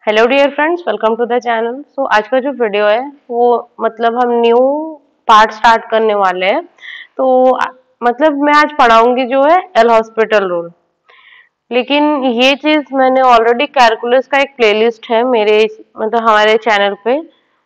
Hello dear friends, welcome to the channel. So आज का जो वीडियो है वो हम न्यू पार्ट स्टार्ट करने वाले हैं। तो मैं आज पढ़ाऊंगी जो है एल हॉस्पिटल रूल। लेकिन ये चीज मैंने ऑलरेडी कैलकुलस का एक प्लेलिस्ट है मेरे हमारे चैनल पे,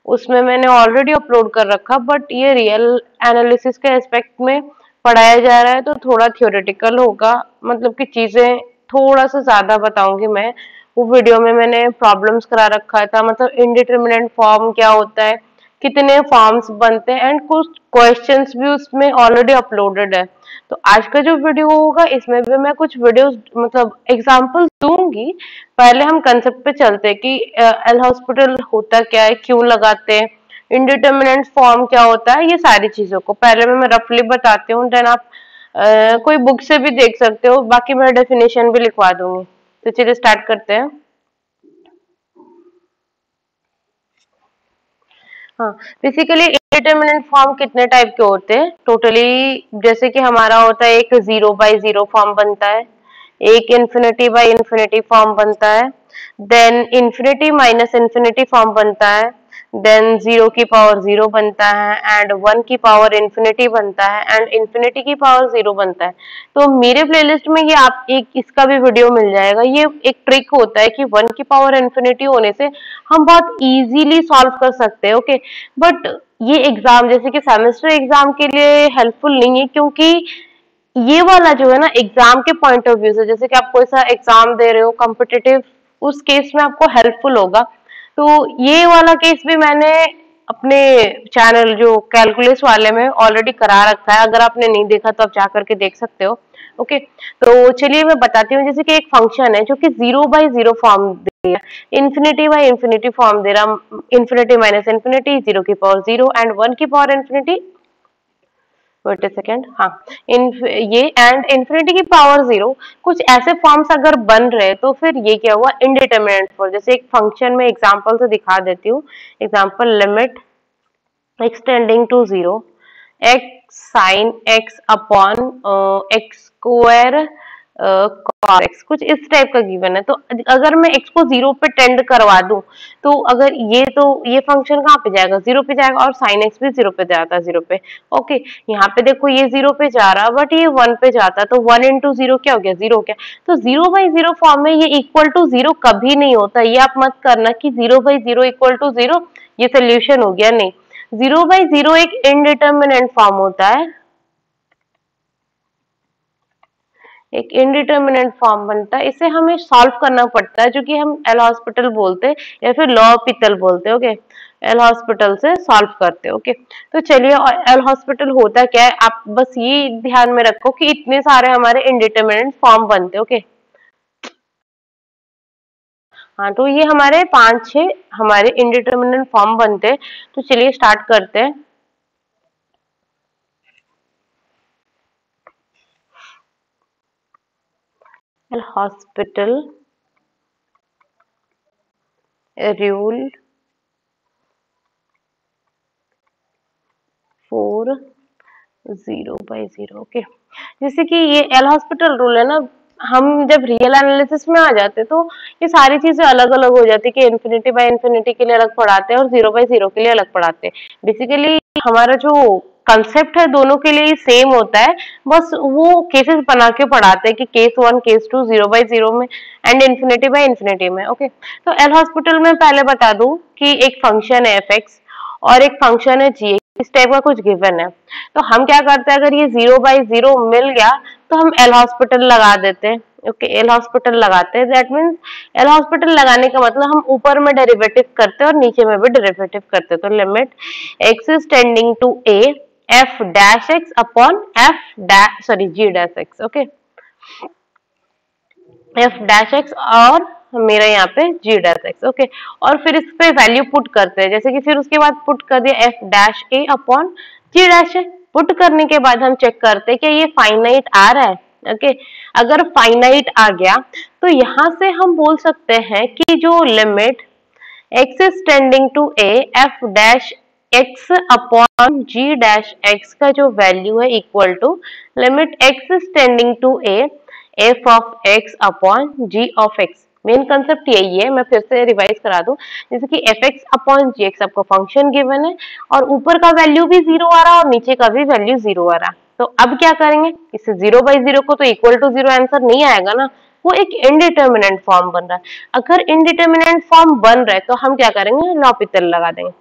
उसमें मैंने ऑलरेडी अपलोड कर रखा। बट ये रियल एनालिसिस के एस्पेक्ट में पढ़ाया जा रहा है तो थोड़ा थियोरेटिकल होगा, कि चीजें थोड़ा सा ज्यादा बताऊंगी मैं। वो वीडियो में मैंने प्रॉब्लम्स करा रखा था, इनडिटर्मिनेंट फॉर्म क्या होता है, कितने फॉर्म्स बनते हैं, एंड कुछ क्वेश्चंस भी उसमें ऑलरेडी अपलोडेड है। तो आज का जो वीडियो होगा इसमें भी मैं कुछ वीडियोस एग्जांपल्स दूंगी। पहले हम कंसेप्ट पे चलते हैं कि एल हॉस्पिटल होता क्या है, क्यों लगाते हैं, इनडिटर्मिनेंट फॉर्म क्या होता है, ये सारी चीजों को पहले मैं रफली बताती हूँ। देन आप कोई बुक से भी देख सकते हो, बाकी मैं डेफिनेशन भी लिखवा दूंगी। तो चलिए स्टार्ट करते हैं। हाँ, बेसिकली इंडिटरमिनेंट फॉर्म कितने टाइप के होते हैं टोटली, जैसे कि हमारा होता है एक 0/0 फॉर्म बनता है, एक इन्फिनिटी बाय इन्फिनिटी फॉर्म बनता है, then infinity minus infinity form बनता है, देन 0 की पावर 0 बनता है, एंड 1 की पावर इन्फिनिटी बनता है, एंड इन्फिनिटी की पावर 0 बनता है। तो मेरे प्लेलिस्ट में ये आप एक इसका भी वीडियो मिल जाएगा। ये एक ट्रिक होता है कि 1 की पावर इन्फिनिटी होने से हम बहुत इजीली सॉल्व कर सकते हैं। ओके, बट ये एग्जाम जैसे कि सेमेस्टर एग्जाम के लिए हेल्पफुल नहीं है, क्योंकि ये वाला जो है ना एग्जाम के पॉइंट ऑफ व्यू से, जैसे कि आप कोई सा एग्जाम दे रहे हो कॉम्पिटिटिव, उस केस में आपको हेल्पफुल होगा। तो ये वाला केस भी मैंने अपने चैनल जो कैलकुलस वाले में ऑलरेडी करा रखा है। अगर आपने नहीं देखा तो आप जा करके देख सकते हो। ओके, तो चलिए मैं बताती हूँ। जैसे कि एक फंक्शन है जो कि 0/0 फॉर्म दे रहा है, इन्फिनिटी बाय इन्फिनिटी फॉर्म दे रहा, इन्फिनिटी माइनस इन्फिनिटी, 0 की पावर 0 एंड 1 की power infinity. Wait a second, हाँ, ये एंड इन्फिनिटी की पावर 0, कुछ ऐसे फॉर्म्स अगर बन रहे तो फिर ये क्या हुआ, इनडिटरमिनेंट फॉर्म। जैसे एक फंक्शन में एग्जांपल से दिखा देती हूँ। Example, limit extending to 0 x sine x upon x square cos x, कुछ इस टाइप का गिवन है। तो अगर मैं x को 0 पे टेंड करवा दूं तो अगर ये फंक्शन कहाँ पे जाएगा, 0 पे जाएगा, और साइन x भी 0 पे जाता है, 0 पे। ओके, यहाँ पे देखो ये 0 पे जा रहा, बट ये 1 पे जाता, तो 1 इंटू 0 क्या हो गया, 0 हो गया। तो 0/0 फॉर्म में ये इक्वल टू 0 कभी नहीं होता। ये आप मत करना कि 0/0 इक्वल टू 0, ये सोल्यूशन हो गया, नहीं। 0/0 एक इनडिटर्मिनेंट फॉर्म होता है, एक इनडिटर्मिनेंट फॉर्म बनता है। इसे हमें सॉल्व करना पड़ता है, जो कि हम एल हॉस्पिटल बोलते हैं या फिर लॉ पितल बोलते हैं। ओके, एल हॉस्पिटल से सॉल्व करते हैं। ओके, तो चलिए, एल हॉस्पिटल होता क्या है, आप बस ये ध्यान में रखो कि इतने सारे हमारे इनडिटर्मिनेंट फॉर्म बनते हैं। ओके, हाँ, तो ये हमारे 5-6 हमारे इनडिटर्मिनेंट फॉर्म बनते हैं। तो चलिए स्टार्ट करते हैं। L'Hospital rule 4 0/0। ओके, जैसे कि ये एल हॉस्पिटल रूल है ना, हम जब रियल एनालिसिस में आ जाते तो ये सारी चीजें अलग अलग हो जाती है कि इन्फिनिटी बाय इन्फिनिटी के लिए अलग पढ़ाते हैं और 0/0 के लिए अलग पढ़ाते हैं। बेसिकली हमारा जो कंसेप्ट है दोनों के लिए सेम होता है, बस वो केसेस बना के पढ़ाते हैं कि केस 1 केस 2 0/0 में एंड इन्फिनिटी बाय इन्फिनिटी में। ओके, तो एल हॉस्पिटल में पहले बता दूं कि एक फंक्शन है f(x) और एक फंक्शन है g, इस टाइप का कुछ गिवन है। तो हम क्या करते हैं, अगर ये 0/0 मिल गया तो हम एल हॉस्पिटल लगा देते हैं। ओके, एल हॉस्पिटल लगाते हैं, दैट मीन्स एल हॉस्पिटल लगाने का मतलब हम ऊपर में डेरिवेटिव करते हैं और नीचे में भी डेरिवेटिव करते हैं। तो limit x is tending to a f dash x upon g dash x। Okay, f dash x और मेरा यहाँ पे g डैश x। ओके, और फिर इस पे वैल्यू पुट करते हैं, जैसे कि फिर उसके बाद पुट कर दिया f dash a upon g dash a। Put करने के बाद हम चेक करते हैं कि ये फाइनाइट आ रहा है। ओके, अगर फाइनाइट आ गया तो यहाँ से हम बोल सकते हैं कि जो limit x is tending to a f dash x upon g dash x का जो वैल्यू है equal to limit x is tending to a f of x upon g of x। Main concept यही है, मैं फिर से revise करा दूं। जैसे कि एफ एक्स अपॉन जी एक्स आपको फंक्शन गिवन है और ऊपर का वैल्यू भी जीरो आ रहा है और नीचे का भी वैल्यू जीरो आ रहा है, तो अब क्या करेंगे, इससे जीरो बाई जीरो को तो इक्वल टू जीरो आंसर नहीं आएगा ना, वो एक इनडिटर्मिनेंट फॉर्म बन रहा है। अगर इनडिटर्मिनेंट फॉर्म बन रहा है तो हम क्या करेंगे, लॉपितल लगा देंगे।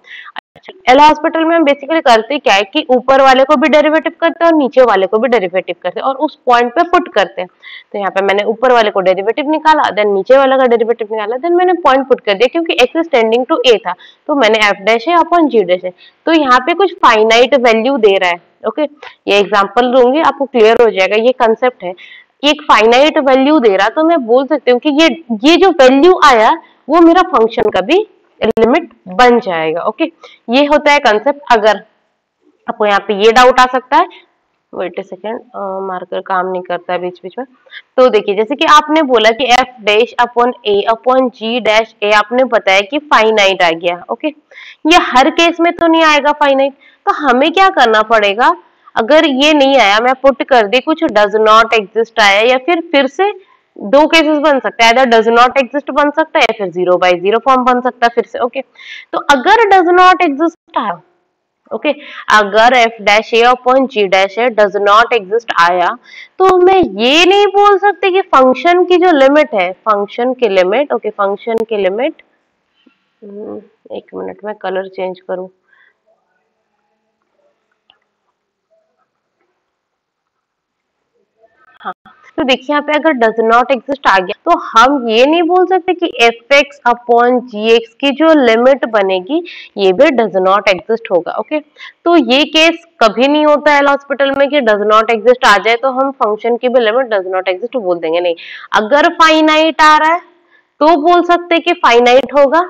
एल हॉस्पिटल में हम बेसिकली करते क्या है कि ऊपर वाले को भी डेरिवेटिव करते हैं और नीचे वाले को भी डेरिवेटिव करते हैं और उस पॉइंट पे पुट करते हैं। तो यहाँ पे मैंने ऊपर वाले को डेरिवेटिव निकाला, देन नीचे वाले का डेरिवेटिव निकाला, देन मैंने पॉइंट पुट कर दिया क्योंकि एक्स इज टेंडिंग टू ए था, तो मैंने एफ डैश है अपॉन जी डैश है, तो यहाँ पे कुछ फाइनाइट वैल्यू दे रहा है। ओके, ये एग्जाम्पल दूंगी आपको क्लियर हो जाएगा, ये कंसेप्ट है। एक फाइनाइट वैल्यू दे रहा तो मैं बोल सकती हूँ कि ये जो वैल्यू आया वो मेरा फंक्शन का भी लिमिट बन जाएगा। ओके, ये होता है कंसेप्ट। अगर आपको यहाँ पे ये डाउट आ सकता है, वेट ए सेकेंड, मार्कर काम नहीं करता है बीच बीच में, तो देखिए जैसे कि आपने बोला कि एफ डैश अपॉन ए अपॉन जी डैश ए आपने बताया कि फाइनाइट आ गया। ओके, ये हर केस में तो नहीं आएगा फाइनाइट, तो हमें क्या करना पड़ेगा, अगर ये नहीं आया मैं पुट कर दी कुछ डज नॉट एग्जिस्ट आया, या फिर से दो केसेस बन सकता है, डज नॉट एग्जिस्ट बन सकता है या फिर जीरो बाई जीरो फॉर्म बन सकता है फिर से। ओके, तो अगर डज नॉट एग्जिस्ट आया, ओके, अगर f dash a upon g dash a does not exist आया, तो मैं ये नहीं बोल सकती कि फंक्शन की जो लिमिट है, फंक्शन की लिमिट, ओके फंक्शन की लिमिट, एक मिनट में कलर चेंज करूं, हाँ, तो देखिए यहाँ पे अगर डज नॉट एग्जिस्ट आ गया तो हम ये नहीं बोल सकते कि एफ एक्स अपॉन जी एक्स की जो लिमिट बनेगी ये भी डज नॉट एग्जिस्ट होगा। ओके, तो ये केस कभी नहीं होता है हॉस्पिटल में कि डज नॉट एग्जिस्ट आ जाए तो हम फंक्शन की भी लिमिट डज नॉट एग्जिस्ट बोल देंगे, नहीं। अगर फाइनाइट आ रहा है तो बोल सकते कि फाइनाइट होगा,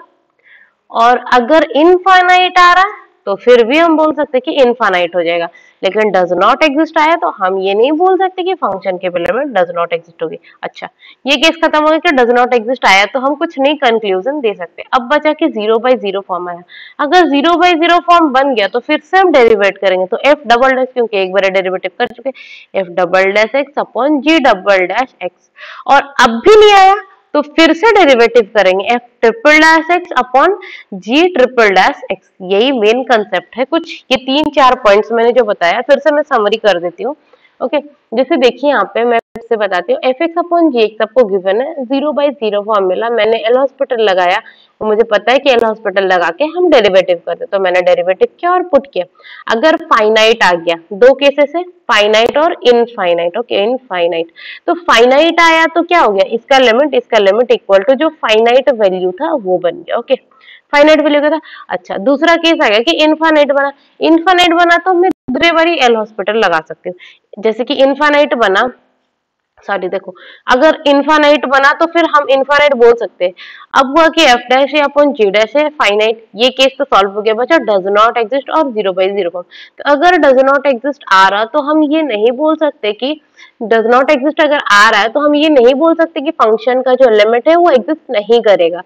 और अगर इनफाइनाइट आ रहा है तो फिर भी हम बोल सकते कि इनफाइनाइट हो जाएगा। लेकिन डज नॉट एग्जिस्ट आया तो हम ये नहीं बोल सकते कि फंक्शन के पहले में डज नॉट एग्जिस्ट होगी। अच्छा, ये केस खत्म हो गया कि डज नॉट एग्जिस्ट आया तो हम कुछ नहीं कंक्लूजन दे सकते। अब बचा कि जीरो बाई जीरो फॉर्म आया, अगर जीरो बाई जीरो फॉर्म बन गया तो फिर से हम डेरिवेट करेंगे, तो एफ डबल डैश, क्योंकि एक बार डेरिवेटिव कर चुके, F double dash X upon G double dash X, और अब भी नहीं आया तो फिर से डेरिवेटिव करेंगे, F triple dash X upon G triple dash X. यही मेन कंसेप्ट है। कुछ ये तीन चार पॉइंट्स मैंने जो बताया फिर से मैं समरी कर देती हूँ। ओके, जैसे देखिए यहाँ पे मैं से बताती हूँ, एफ एक्स अपॉन जी एक्स आपको गिवन है, जीरो बाई जीरो फॉर्म मिला, मैंने एल हॉस्पिटल लगाया, तो मुझे पता है कि एल हॉस्पिटल लगा के हम डेरिवेटिव करते, तो मैंने डेरिवेटिव किया और पुट किया। अगर फाइनाइट आ गया, दो केसेस है, फाइनाइट और इनफाइनाइट। ओके, इनफाइनाइट, तो फाइनाइट आया तो क्या हो गया, इसका लिमिट इक्वल टू जो फाइनाइट वैल्यू था वो बन गया। ओके, फाइनाइट वैल्यू का था। अच्छा, दूसरा केस आ गया कि इनफाइनाइट बना, इनफाइनाइट बना तो मैं दूसरे बारी एल हॉस्पिटल लगा सकती हूँ। जैसे कि इनफाइनाइट बना, सॉरी देखो, अगर इनफाइनाइट बना तो फिर हम इनफाइनाइट बोल सकते हैं। अब हुआ कि एफ डैश है अपॉन जी डैश है फाइनाइट, ये केस तो सॉल्व हो गया, बचा डज नॉट एग्जिस्ट और जीरो बाई जीरो फॉर्म। तो अगर डज नॉट एग्जिस्ट आ रहा तो हम ये नहीं बोल सकते कि डज नॉट एग्जिस्ट अगर आ रहा है तो हम ये नहीं बोल सकते कि फंक्शन का जो लिमिट है वो एग्जिस्ट नहीं करेगा।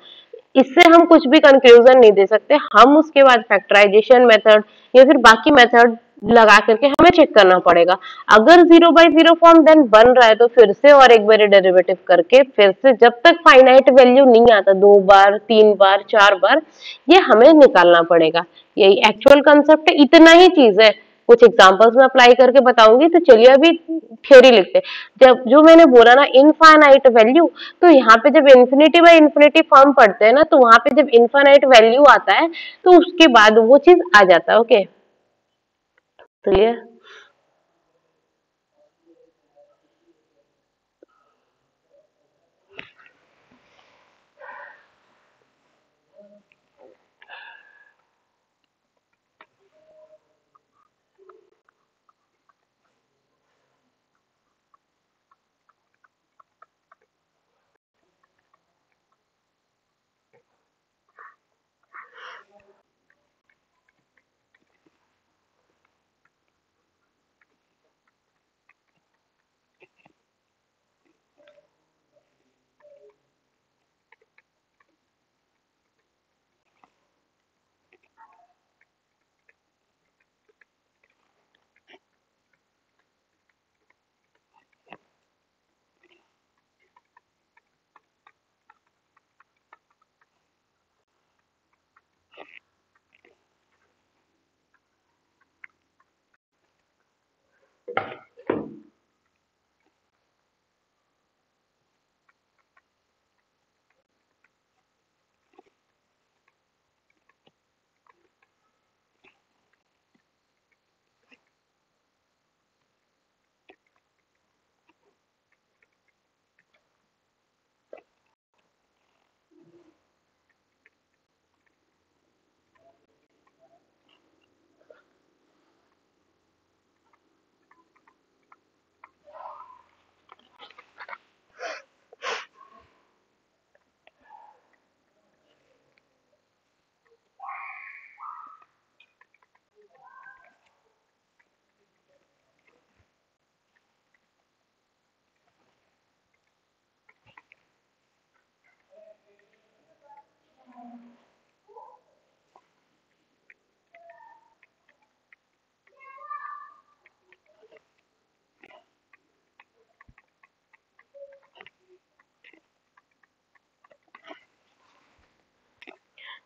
इससे हम कुछ भी कंक्लूजन नहीं दे सकते, हम उसके बाद फैक्टराइजेशन मेथड या फिर बाकी मेथड लगा करके हमें चेक करना पड़ेगा। अगर zero by zero form then बन रहा है तो फिर से और एक बार डेरिवेटिव करके फिर से जब तक फाइनाइट वैल्यू नहीं आता, दो बार तीन बार चार बार, ये हमें निकालना पड़ेगा। यही एक्चुअल कंसेप्ट है, इतना ही चीज है। कुछ एग्जांपल्स में अप्लाई करके बताऊंगी, तो चलिए अभी थ्योरी लिखते हैं। जब जो मैंने बोला ना इनफाइनाइट वैल्यू, तो यहाँ पे जब इन्फिनिटी बाई इन्फिनिटी फॉर्म पढ़ते हैं ना, तो वहां पे जब इनफाइनाइट वैल्यू आता है तो उसके बाद वो चीज आ जाता है। Okay, clear.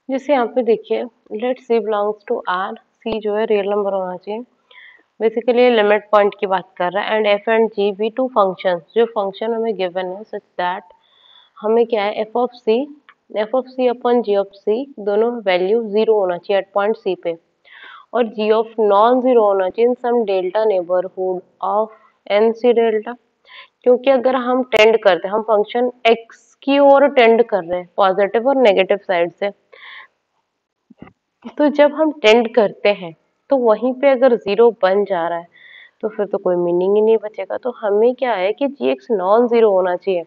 जैसे यहाँ पे देखिए, let C belongs to R, C जो है रियल नंबर होना चाहिए। बेसिकली लिमिट पॉइंट की बात कर रहा है, एंड एफ एंड जी भी टू फंक्शंस, जो फंक्शन हमें गिवन है सच दैट हमें क्या है F of C upon G of C दोनों वैल्यू जीरो होना चाहिए एट पॉइंट सी पे, और जी ऑफ नॉन जीरो होना चाहिए in some delta neighbourhood of an C delta. क्योंकि अगर हम टेंड करते हैं, हम फंक्शन एक्स की ओर टेंड कर रहे हैं पॉजिटिव और नेगेटिव साइड से, तो जब हम टेंड करते हैं तो वहीं पे अगर जीरो बन जा रहा है तो फिर तो कोई मीनिंग ही नहीं बचेगा। तो हमें क्या है कि जी एक्स नॉन जीरो होना चाहिए।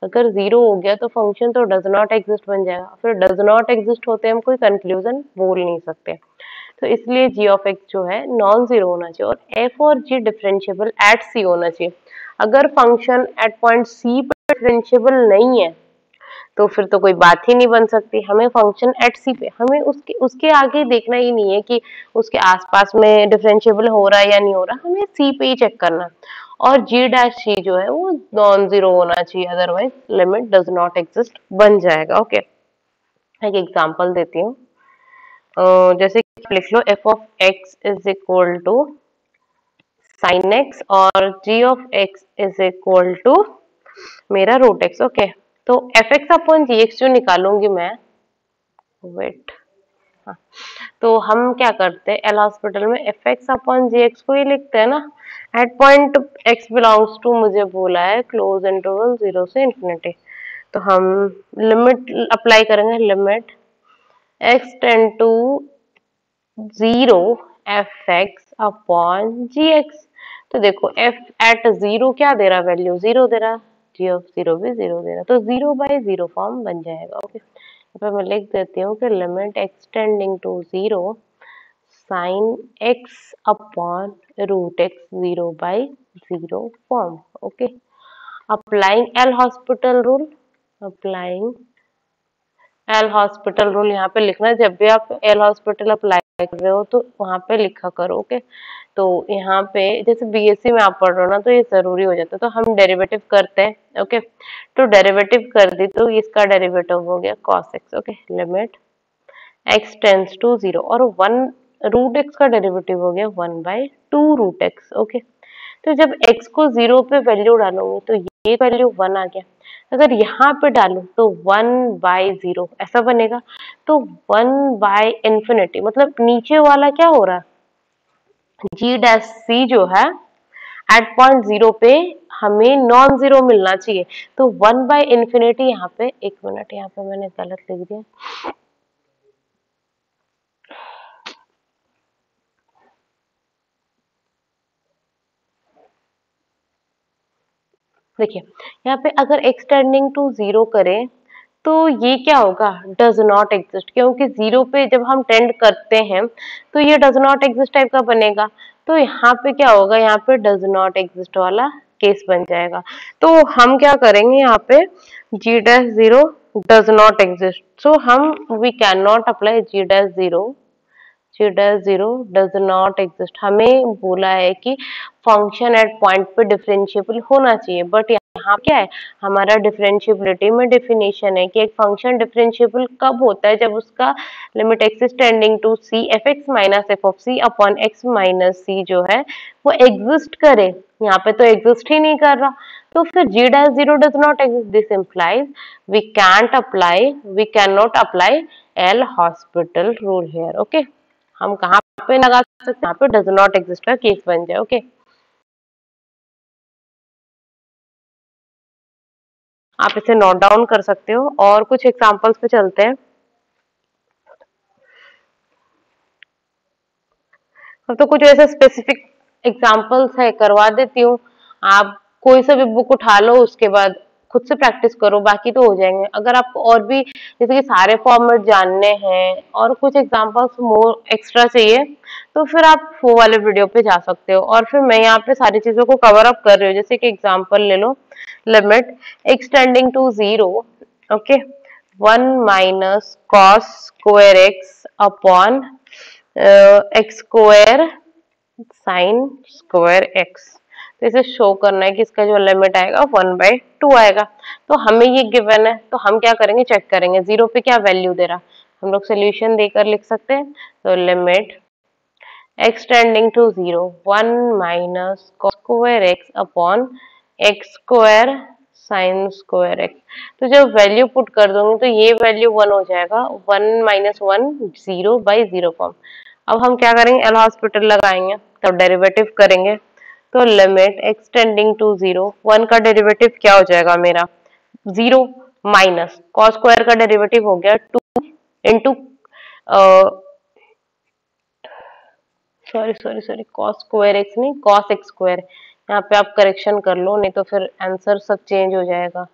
अगर जीरो हो गया तो फंक्शन तो डज नॉट एग्जिस्ट बन जाएगा, फिर डज नॉट एग्जिस्ट होते हम कोई कंक्लूजन बोल नहीं सकते। तो इसलिए जी ऑफ एक्स जो है नॉन जीरो होना चाहिए, और एफ और जी डिफरेंशिएबल एट सी होना चाहिए। अगर फंक्शन एट पॉइंट सी पर डिफरेंशिएबल नहीं है तो फिर तो कोई बात ही नहीं बन सकती। हमें फंक्शन एट सी पे, हमें उसके उसके आगे देखना ही नहीं है कि उसके आसपास में डिफरेंशिएबल हो रहा है या नहीं हो रहा, हमें सी पे ही चेक करना है। और जी डैश सी जो है वो नॉन जीरो होना चाहिए, otherwise limit does not exist बन जाएगा। ओके, एक एग्जांपल देती हूँ। जैसे कि आप लिख लो F of X is equal to sine X और G of X is equal to मेरा रूट एक्स। ओके, तो एफ एक्स अपॉन जी एक्स जो निकालूंगी मैं, वेट, हाँ, तो हम क्या करते हैं एल हॉस्पिटल में एफ एक्स अपॉन जी एक्स को ही लिखते हैं ना। At point x belongs to मुझे बोला है क्लोज इंटरवल जीरो से इंफिनिटी, तो हम लिमिट अप्लाई करेंगे, limit x tend to zero f x upon ji x. तो देखो एफ एट जीरो क्या दे रहा, वैल्यू जीरो दे रहा, जी ऑफ जीरो भी जीरो दे रहा, तो जीरो बाई जीरो फॉर्म बन जाएगा। ओके, तो मैं लिख देती हूँ कि limit extending to zero sine x upon root x zero by zero form. Okay, applying L'Hospital rule, applying L'Hospital rule यहाँ पे लिखना है। जब भी आप एल हॉस्पिटल अप्लाई कर रहे हो तो वहां पे लिखा करो। ओके, तो यहाँ पे जैसे बीएससी में आप पढ़ रहे हो ना, तो ये जरूरी हो जाता है, तो हम डेरिवेटिव करते हैं। ओके, तो डेरिवेटिव कर दी तो इसका डेरिवेटिव हो गया cos x। Okay, limit x tends to zero, और वन रूट एक्स का डेरिवेटिव हो गया one by two root x. Okay, तो जब x को जीरो पे वैल्यू डालूंगी तो ये वैल्यू वन आ गया, अगर यहाँ पे डालूं तो वन बाई जीरो ऐसा बनेगा, तो वन बाई इंफिनिटी मतलब नीचे वाला क्या हो रहा है, जी डैश सी जो है एट पॉइंट जीरो पे हमें नॉन जीरो मिलना चाहिए, तो वन बाई इंफिनिटी यहाँ पे, एक मिनट यहाँ पे मैंने गलत लिख दिया, देखिए यहाँ पे अगर एक्सटेंडिंग टू जीरो करें तो ये क्या होगा, डज नॉट एग्जिस्ट, क्योंकि जीरो पे जब हम टेंड करते हैं तो ये डज नॉट एग्जिस्ट टाइप का बनेगा। तो यहाँ पे क्या होगा, यहाँ पे डज नॉट एग्जिस्ट वाला केस बन जाएगा। तो हम क्या करेंगे यहाँ पे, G dash zero does not exist, so हम we can not apply G dash zero, G dash zero does not exist. हमें बोला है कि फंक्शन एट पॉइंट पे डिफरेंशिएबल होना चाहिए, बट यहाँ क्या है, हमारा डिफरेंशिएबिलिटी में डेफिनेशन है कि एक फंक्शन डिफरेंशिएबल कब होता है, जब उसका limit X is tending to C F X minus F of C upon X minus C जो है वो एग्जिस्ट करे। यहाँ पे तो एग्जिस्ट ही नहीं कर रहा, तो फिर G dash zero does not exist, this implies we can't apply, we can not apply L'Hospital rule here. Okay, हम कहाँ पे लगा सकते हैं, यहाँ पे डज नॉट एग्जिस्ट का केस बन जाए। ओके, आप इसे नोट डाउन कर सकते हो और कुछ एग्जांपल्स पे चलते हैं। अब तो कुछ ऐसे स्पेसिफिक एग्जांपल्स है करवा देती हूँ, आप कोई सा भी बुक उठा लो, उसके बाद खुद से प्रैक्टिस करो, बाकी तो हो जाएंगे। अगर आपको और भी जैसे कि सारे फॉर्मेट जानने हैं और कुछ एग्जांपल्स मोर एक्स्ट्रा चाहिए तो फिर आप वो वाले वीडियो पे जा सकते हो, और फिर मैं यहाँ पे सारी चीजों को कवर अप कर रही हूँ। जैसे कि एग्जांपल ले लो, limit extending to zero, okay, one minus cos square X upon x square sine square X. तो इसे शो करना है कि इसका जो लिमिट आएगा वन बाई टू आएगा। तो हमें ये गिवन है, तो हम क्या करेंगे, चेक करेंगे जीरो पे क्या वैल्यू दे रहा, हम लोग सोल्यूशन देकर लिख सकते हैं। तो limit x tending to 0 1 minus cos square x upon x square sine square x। तो जब वैल्यू पुट कर दूंगी तो ये वैल्यू 1 हो जाएगा, 1 माइनस 1 0 बाई 0 फॉर्म। अब हम क्या करेंगे, एल हॉस्पिटल लगाएंगे तब डेरिवेटिव करेंगे। तो लिमिट x टेंडिंग टू 0 1 का डेरिवेटिव क्या हो जाएगा मेरा 0 माइनस cos स्क्वायर का डेरिवेटिव हो गया 2 into sorry cos square x नहीं cos एक्स स्क्वायर। यहाँ पे आप करेक्शन कर लो, नहीं तो फिर आंसर सब चेंज हो जाएगा।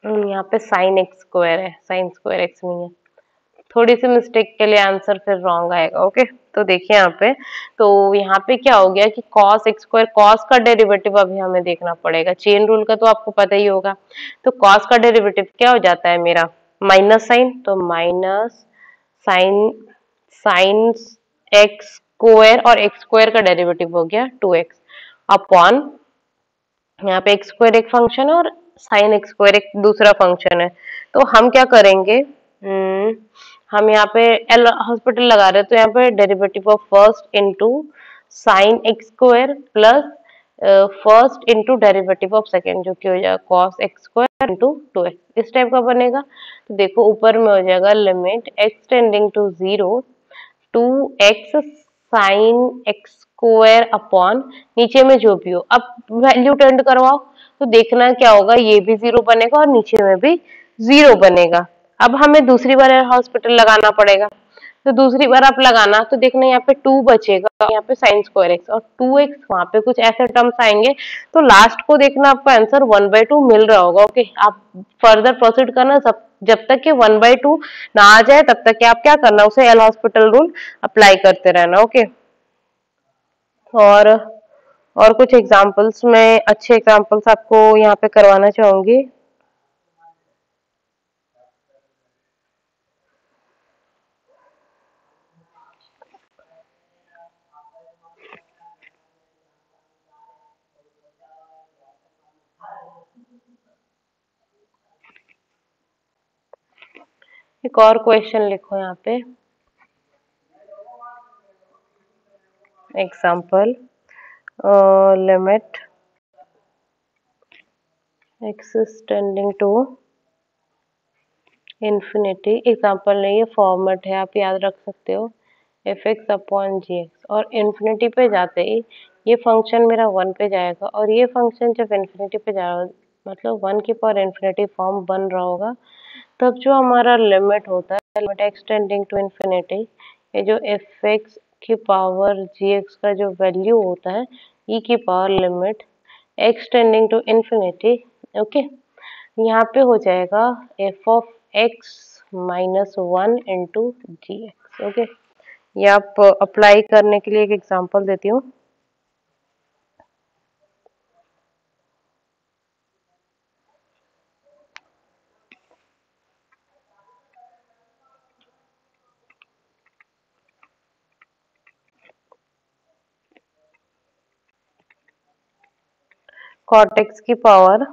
यहाँ पे साइन एक्स स्क्वायर है, साइन स्क्वायर एक्स नहीं है। थोड़ी सी मिस्टेक के लिए आंसर फिर रॉन्ग आएगा। ओके, तो देखिए यहाँ पे, तो यहाँ पे क्या हो गया कि cos एक्स स्क्वायर, cos का डेरिवेटिव अभी हमें देखना पड़ेगा। चेन रूल का तो आपको पता ही होगा। तो cos का डेरिवेटिव क्या हो जाता है मेरा माइनस साइन, तो minus sine sine x square और एक्स स्क्वायर का डेरिवेटिव हो गया 2x अपॉन यहाँ पे एक्स स्क्वायर एक फंक्शन है और साइन एक्स स्क्वायर एक दूसरा फंक्शन है। तो हम क्या करेंगे, हम यहाँ पे एल हॉस्पिटल लगा रहे हैं तो यहाँ पे derivative of first into sine x square plus first into derivative of second, जो कि हो जाएगा cos x square into 2x, इस टाइप का बनेगा। तो देखो ऊपर में हो जाएगा limit x tending to 0 2x sine x square upon नीचे में जो भी हो, अब वैल्यू टेंड करवाओ तो देखना क्या होगा, ये भी 0 बनेगा और नीचे में भी 0 बनेगा। अब हमें दूसरी बार हॉस्पिटल लगाना पड़ेगा, तो दूसरी बार आप लगाना तो देखना यहाँ पे 2 बचेगा, यहाँ पे साइन स्क्वायर एक्स और 2x, वहां पे कुछ ऐसे टर्म्स आएंगे। तो लास्ट को देखना आपको आंसर 1/2 मिल रहा होगा। ओके, आप फर्दर प्रोसीड करना, जब तक कि 1/2 ना आ जाए तब तक कि आप क्या करना, उसे एल हॉस्पिटल रूल अप्लाई करते रहना। ओके, और और कुछ एग्जांपल्स में अच्छे एग्जांपल्स आपको यहाँ पे करवाना चाहूंगी। एक और क्वेश्चन लिखो यहाँ पे, example limit x is tending to infinity, example नहीं ये फॉर्मेट है, आप याद रख सकते हो fx अपॉन जी एक्स, और इन्फिनिटी पे जाते ही ये फंक्शन मेरा 1 पे जाएगा और ये फंक्शन जब इन्फिनिटी पे जाएगा मतलब 1 की पावर इन्फिनिटी फॉर्म बन रहा होगा, तब जो हमारा लिमिट होता है limit x tending to infinity, ये जो fx की पावर gx का जो वैल्यू होता है e की power limit x tending to infinity, okay, यहाँ पे हो जाएगा f of x minus 1 into g x. Okay, ये आप अप्लाई करने के लिए एक एग्जांपल देती हूँ। कॉट एक्स की पावर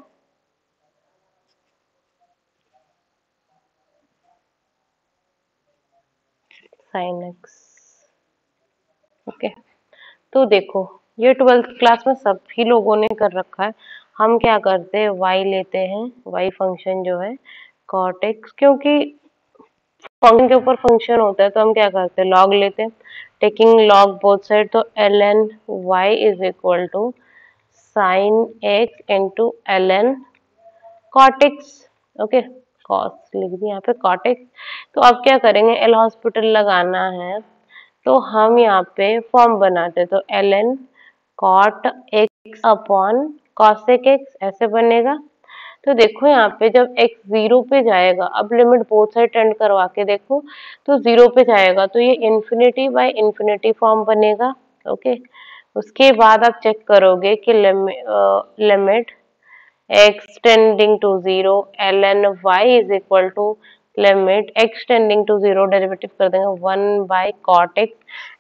साइन एक्स। ओके, तो देखो ये 12th क्लास में सभी लोगों ने कर रखा है। हम क्या करते हैं, y लेते हैं, y फंक्शन जो है कॉट एक्स, क्योंकि फंक्शन के ऊपर फंक्शन होता है तो हम क्या करते हैं लॉग लेते हैं, टेकिंग लॉग बोथ साइड, तो ln y is equal to sine x into ln cot x. Okay, cos लिख दी यहाँ पे कॉट एक्स। तो अब क्या करेंगे, एल हॉस्पिटल लगाना है तो हम यहाँ पे फॉर्म बनाते, तो ln cot x upon cosec x ऐसे बनेगा। तो देखो यहाँ पे जब x 0 पे जाएगा, अब लिमिट बोथ साइड टेंड करवा के देखो तो 0 पे जाएगा, तो ये इन्फिनिटी बाय इन्फिनिटी फॉर्म बनेगा। ओके, उसके बाद आप चेक करोगे कि limit x tending to 0 ln y is equal to limit x tending to 0, derivative कर देंगे 1 बाय cot x,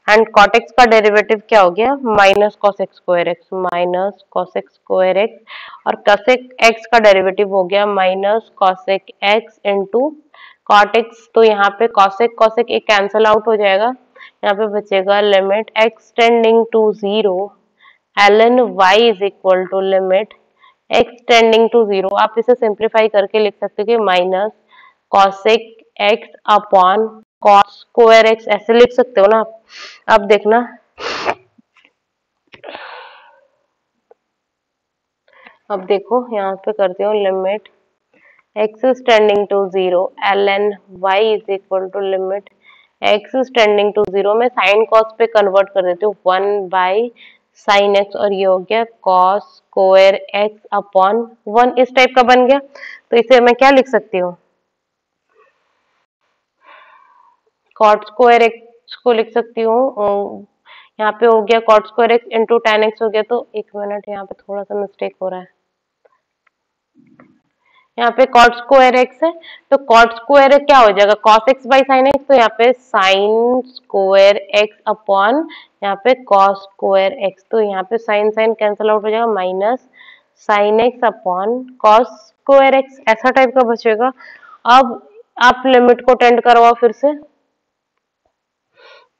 and cot x का डेरिवेटिव क्या हो गया minus cos x square x, minus cos x square x, और कॉसेक एक्स का derivative हो गया minus cosec x into cot x. तो यहाँ पे कॉसेक कॉसेक एक कैंसल आउट हो जाएगा, यहाँ पे बचेगा limit x tending to 0 ln y is equal to limit x tending to 0। आप इसे सिंप्लीफाई करके लिख सकते हो कि minus cosec x upon cos square x, ऐसे लिख सकते हो ना आप। अब देखना, अब देखो यहाँ पे करते हो limit x is tending to 0 ln y is equal to limit x is tending to 0 में साइन कॉस पे कन्वर्ट कर देती हूँ 1 बाई साइन एक्स, और ये हो गया कॉस स्क्वायर एक्स अपॉन 1, इस टाइप का बन गया। तो इसे मैं क्या लिख सकती हूँ, कॉट स्क्वायर एक्स को लिख सकती हूँ, यहाँ पे हो गया cot square x into tan x हो गया। तो एक मिनट, यहाँ पे थोड़ा सा मिस्टेक हो रहा है, यहाँ पे कॉट स्क्वायर एक्स है तो कॉट स्क्वायर क्या हो जाएगा cos x by sine x, तो यहाँ पे साइन स्क्वायर एक्स अपॉन यहाँ पे कॉस स्क्वायर एक्स, तो यहाँ पे साइन साइन कैंसिल आउट हो जाएगा minus sign x upon cos square x, ऐसा टाइप का बचेगा। अब आप लिमिट को टेंड करवाओ फिर से,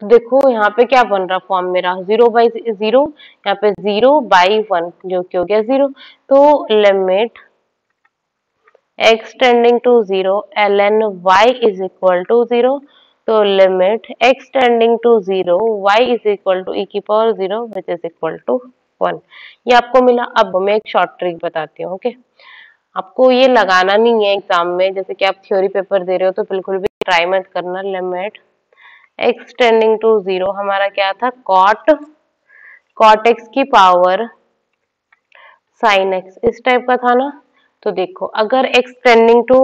देखो यहाँ पे क्या बन रहा फॉर्म मेरा 0 बाई 0, यहाँ पे 0 बाई 1 जो कि हो गया 0। तो limit x tending to 0 ln y is equal to 0, तो limit x tending to 0 y is equal to e की power 0 which is equal to 1, ये आपको मिला। अब मैं एक शॉर्ट ट्रिक बताती हूँ, ओके। आपको ये लगाना नहीं है एग्जाम में, जैसे कि आप थ्योरी पेपर दे रहे हो तो बिल्कुल भी ट्राई मत करना। लिमिट x टेंडिंग टू 0 हमारा क्या था कॉट एक्स की पावर साइन एक्स, इस टाइप का था ना। तो देखो अगर x tending to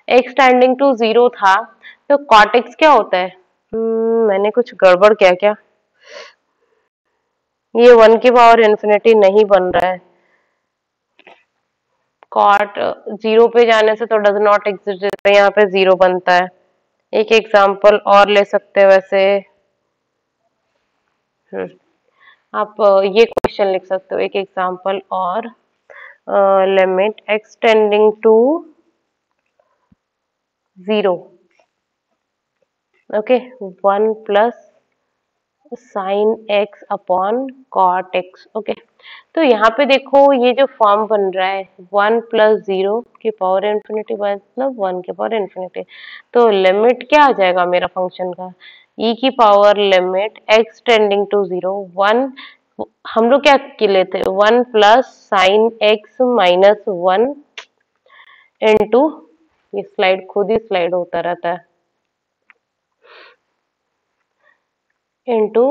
x tending to 0 था तो कॉट एक्स क्या होता है, मैंने कुछ गड़बड़ किया क्या, ये 1 की पावर इन्फिनिटी नहीं बन रहा है, कॉट 0 पे जाने से तो डज नॉट एग्जिस्ट, यहाँ पे 0 बनता है। एक एग्जांपल और ले सकते हो वैसे, आप ये क्वेश्चन लिख सकते हो एक एग्जांपल और, limit x tending to 0 okay 1 plus sine x upon cot x, okay. तो यहाँ पे देखो ये जो फॉर्म बन रहा है 1 प्लस 0 की पावर इन्फिनिटी मतलब 1 की पावर इन्फिनिटी, तो लिमिट क्या आ जाएगा मेरा फंक्शन का e की power limit x tending to 0 1, हम लोग क्या के लेते हैं 1 plus sine x minus 1 into, ये स्लाइड खुद ही स्लाइड होता रहता है, इंटू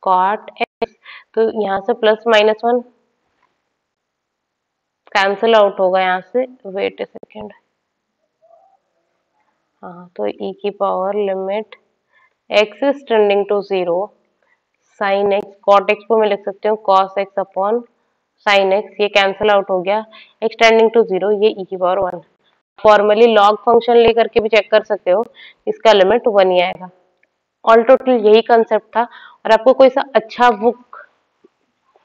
कॉट एक्स। तो यहाँ से प्लस माइनस 1 कैंसिल आउट होगा यहाँ से, वेट ए सेकेंड, हाँ तो e की power limit x is tending to 0 sine x, cot x को मैं लिख सकती हूँ cos x upon sine x, ये कैंसिल आउट हो गया, x टेंडिंग टू 0 ये e की पावर 1। फॉर्मली लॉग फंक्शन लेकर के भी चेक कर सकते हो, इसका लिमिट 1 ही आएगा। ऑल टोटल यही कंसेप्ट था, और आपको कोई सा अच्छा बुक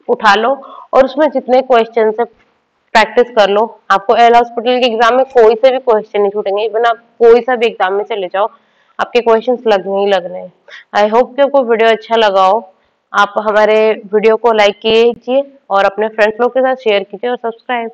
उठा लो और उसमें जितने क्वेश्चन है प्रैक्टिस कर लो, आपको एल हॉस्पिटल के एग्जाम में कोई से भी क्वेश्चन नहीं छूटेंगे, इवन आप कोई सा भी एग्जाम में चले जाओ आपके क्वेश्चंस लगने ही लगने हैं। आई होप कि आपको वीडियो अच्छा लगा हो, आप हमारे वीडियो को लाइक कीजिए और अपने फ्रेंड्स लोग के साथ शेयर कीजिए और सब्सक्राइब।